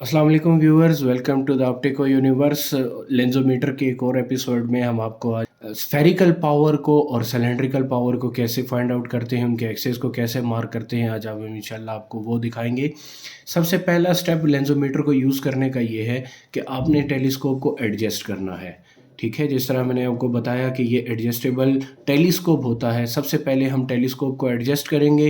अस्सलाम वालेकुम viewers, welcome to the optico universe. Lensometer के एक और एपिसोड में हम आपको आज स्फेरिकल पावर को और सिलेंड्रिकल पावर को कैसे फाइंड आउट करते हैं, उनके एक्सेस को कैसे मार्क करते हैं, आज हम इंशाल्लाह आपको वो दिखाएंगे। सबसे पहला स्टेप लेंसोमीटर को यूज़ करने का ये है कि आपने टेलीस्कोप को एडजस्ट करना है। ठीक है, जिस तरह मैंने आपको बताया कि ये एडजस्टेबल टेलीस्कोप होता है। सबसे पहले हम टेलीस्कोप को एडजस्ट करेंगे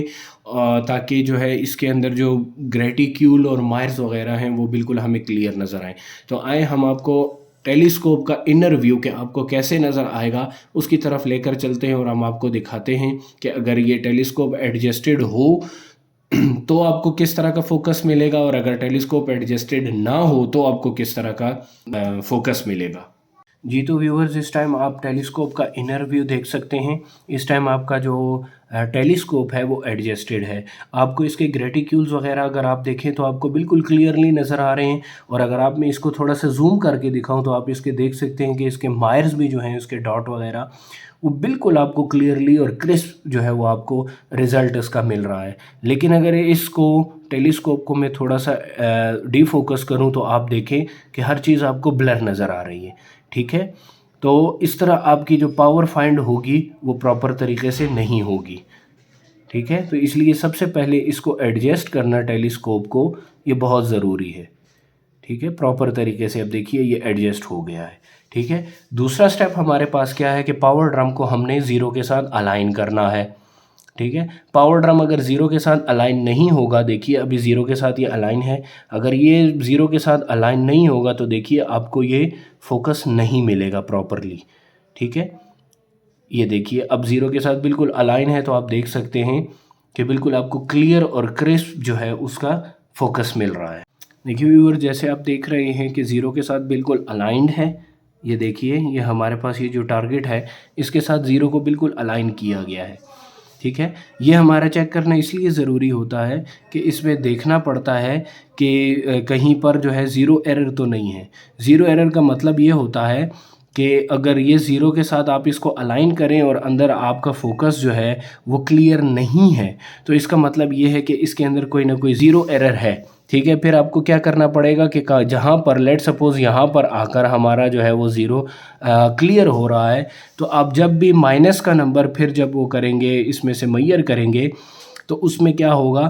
ताकि जो है इसके अंदर जो ग्रेटिक्यूल और मायर्स वगैरह हैं वो बिल्कुल हमें क्लियर नज़र आए। तो आए हम आपको टेलीस्कोप का इनर व्यू के आपको कैसे नज़र आएगा उसकी तरफ लेकर चलते हैं और हम आपको दिखाते हैं कि अगर ये टेलीस्कोप एडजस्टेड हो तो आपको किस तरह का फोकस मिलेगा, और अगर टेलीस्कोप एडजस्टेड ना हो तो आपको किस तरह का फोकस मिलेगा। जी, तो व्यूअर्स, इस टाइम आप टेलीस्कोप का इनर व्यू देख सकते हैं। इस टाइम आपका जो टेलीस्कोप है वो एडजस्टेड है। आपको इसके ग्रेटिक्यूल्स वगैरह अगर आप देखें तो आपको बिल्कुल क्लियरली नज़र आ रहे हैं, और अगर आप मैं इसको थोड़ा सा जूम करके दिखाऊं तो आप इसके देख सकते हैं कि इसके मायर्स भी जो हैं, उसके डॉट वगैरह, वो बिल्कुल आपको क्लियरली और क्रिस्प जो है वो आपको रिज़ल्ट इसका मिल रहा है। लेकिन अगर इसको टेलीस्कोप को मैं थोड़ा सा डीफोकस करूं तो आप देखें कि हर चीज़ आपको ब्लर नज़र आ रही है। ठीक है, तो इस तरह आपकी जो पावर फाइंड होगी वो प्रॉपर तरीके से नहीं होगी। ठीक है, तो इसलिए सबसे पहले इसको एडजस्ट करना टेलीस्कोप को, ये बहुत ज़रूरी है। ठीक है, प्रॉपर तरीके से अब देखिए ये एडजस्ट हो गया है। ठीक है, दूसरा स्टेप हमारे पास क्या है कि पावर ड्रम को हमने ज़ीरो के साथ अलाइन करना है। ठीक है, पावर ड्रम अगर ज़ीरो के साथ अलाइन नहीं होगा, देखिए अभी ज़ीरो के साथ ये अलाइन है, अगर ये ज़ीरो के साथ अलाइन नहीं होगा तो देखिए आपको ये फोकस नहीं मिलेगा प्रॉपरली। ठीक है, ये देखिए अब ज़ीरो के साथ बिल्कुल अलाइन है, तो आप देख सकते हैं कि बिल्कुल आपको क्लियर और क्रिस्प जो है उसका फोकस मिल रहा है। देखिए व्यूअर, जैसे आप देख रहे हैं कि ज़ीरो के साथ बिल्कुल अलाइंड है। ये देखिए, ये हमारे पास ये जो टारगेट है इसके साथ ज़ीरो को बिल्कुल अलाइन किया गया है। ठीक है, ये हमारा चेक करना इसलिए ज़रूरी होता है कि इसमें देखना पड़ता है कि कहीं पर जो है ज़ीरो एरर तो नहीं है। ज़ीरो एरर का मतलब ये होता है कि अगर ये ज़ीरो के साथ आप इसको अलाइन करें और अंदर आपका फोकस जो है वो क्लियर नहीं है, तो इसका मतलब ये है कि इसके अंदर कोई ना कोई ज़ीरो एरर है। ठीक है, फिर आपको क्या करना पड़ेगा कि जहाँ पर लेट सपोज़ यहाँ पर आकर हमारा जो है वो ज़ीरो क्लियर हो रहा है, तो आप जब भी माइनस का नंबर फिर जब वो करेंगे, इसमें से मैयर करेंगे, तो उसमें क्या होगा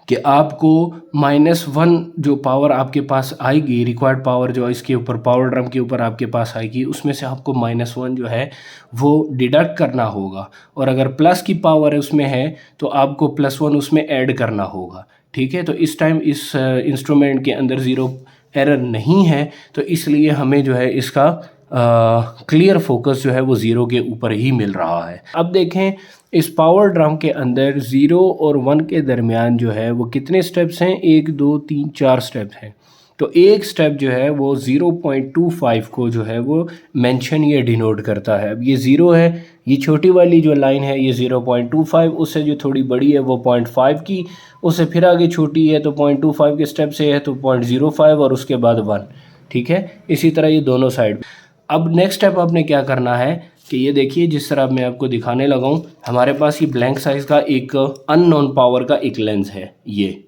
कि आपको -1 जो पावर आपके पास आएगी, रिक्वायर्ड पावर जो इसके ऊपर पावर ड्रम के ऊपर आपके पास आएगी, उसमें से आपको -1 जो है वो डिडक्ट करना होगा, और अगर प्लस की पावर उसमें है तो आपको +1 उसमें ऐड करना होगा। ठीक है, तो इस टाइम इस इंस्ट्रूमेंट के अंदर ज़ीरो एरर नहीं है, तो इसलिए हमें जो है इसका क्लियर फोकस जो है वो ज़ीरो के ऊपर ही मिल रहा है। अब देखें इस पावर ड्रम के अंदर 0 और 1 के दरमियान जो है वो कितने स्टेप्स हैं, 1 2 3 4 स्टेप हैं। तो एक स्टेप जो है वो 0.25 को जो है वो मेंशन ये डिनोट करता है। अब ये ज़ीरो है, ये छोटी वाली जो लाइन है ये 0.25, उससे जो थोड़ी बड़ी है वो 0.5 की, उससे फिर आगे छोटी है तो 0.25 के स्टेप से है तो 0.05 और उसके बाद 1। ठीक है, इसी तरह ये दोनों साइड। अब नेक्स्ट स्टेप आपने क्या करना है कि ये देखिए, जिस तरह मैं आपको दिखाने लगा हूँ, हमारे पास ये ब्लैंक साइज़ का एक अननोन पावर का एक लेंस है ये।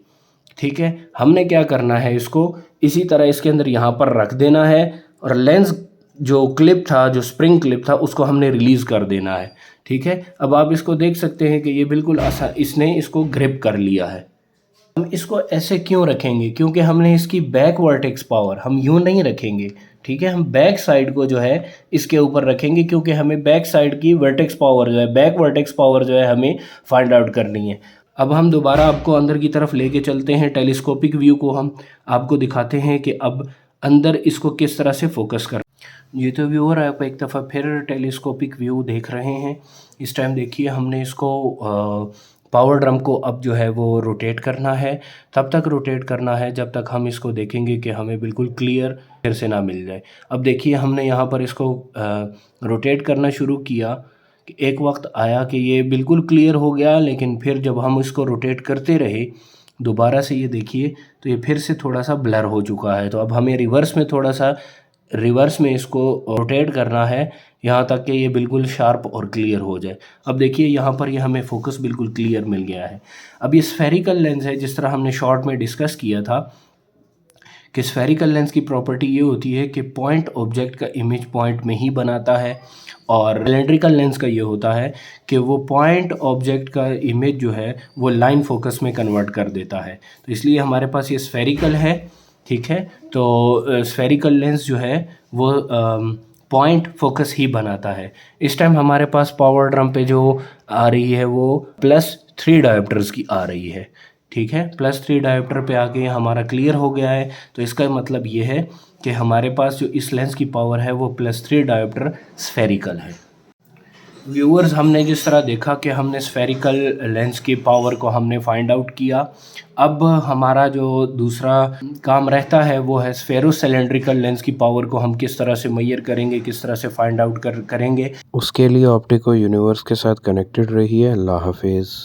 ठीक है, हमने क्या करना है, इसको इसी तरह इसके अंदर यहाँ पर रख देना है, और लेंस जो क्लिप था, जो स्प्रिंग क्लिप था, उसको हमने रिलीज़ कर देना है। ठीक है, अब आप इसको देख सकते हैं कि ये बिल्कुल इसने इसको ग्रिप कर लिया है। हम इसको ऐसे क्यों रखेंगे, क्योंकि हमने इसकी बैक वर्टेक्स पावर हम यूँ नहीं रखेंगे। ठीक है, हम बैक साइड को जो है इसके ऊपर रखेंगे, क्योंकि हमें बैक साइड की वर्टेक्स पावर जो है, बैक वर्टेक्स पावर जो है हमें फाइंड आउट करनी है। अब हम दोबारा आपको अंदर की तरफ लेके चलते हैं, टेलीस्कोपिक व्यू को हम आपको दिखाते हैं कि अब अंदर इसको किस तरह से फोकस कर। ये तो व्यूअर, आप एक दफ़ा फिर टेलीस्कोपिक व्यू देख रहे हैं। इस टाइम देखिए हमने इसको पावर ड्रम को अब जो है वो रोटेट करना है। तब तक रोटेट करना है जब तक हम इसको देखेंगे कि हमें बिल्कुल क्लियर फिर से ना मिल जाए। अब देखिए हमने यहाँ पर इसको रोटेट करना शुरू किया कि एक वक्त आया कि ये बिल्कुल क्लियर हो गया, लेकिन फिर जब हम इसको रोटेट करते रहे दोबारा से, ये देखिए तो ये फिर से थोड़ा सा ब्लर हो चुका है। तो अब हमें रिवर्स में इसको रोटेट करना है यहाँ तक कि ये बिल्कुल शार्प और क्लियर हो जाए। अब देखिए यहाँ पर ये हमें फोकस बिल्कुल क्लियर मिल गया है। अब ये स्फेरिकल लेंस है, जिस तरह हमने शॉर्ट में डिस्कस किया था कि स्फेरिकल लेंस की प्रॉपर्टी ये होती है कि पॉइंट ऑब्जेक्ट का इमेज पॉइंट में ही बनाता है, और सिलेंड्रिकल लेंस का ये होता है कि वो पॉइंट ऑब्जेक्ट का इमेज जो है वो लाइन फोकस में कन्वर्ट कर देता है। तो इसलिए हमारे पास ये स्फेरिकल है, ठीक है। तो स्फेरिकल लेंस जो है वो पॉइंट फोकस ही बनाता है। इस टाइम हमारे पास पावर ड्रम पे जो आ रही है वो +3 डायोप्टर्स की आ रही है, ठीक है। +3 डायोप्टर पे आके हमारा क्लियर हो गया है। तो इसका मतलब ये है कि हमारे पास जो इस लेंस की पावर है वो +3 डायोप्टर स्फेरिकल है। व्यूअर्स, हमने जिस तरह देखा कि हमने स्फेरिकल लेंस की पावर को हमने फाइंड आउट किया। अब हमारा जो दूसरा काम रहता है वो है स्फेरो सिलेंड्रिकल लेंस की पावर को हम किस तरह से मेजर करेंगे, किस तरह से फाइंड आउट करेंगे। उसके लिए ऑप्टिको यूनिवर्स के साथ कनेक्टेड रहिए। अल्लाह हाफिज़।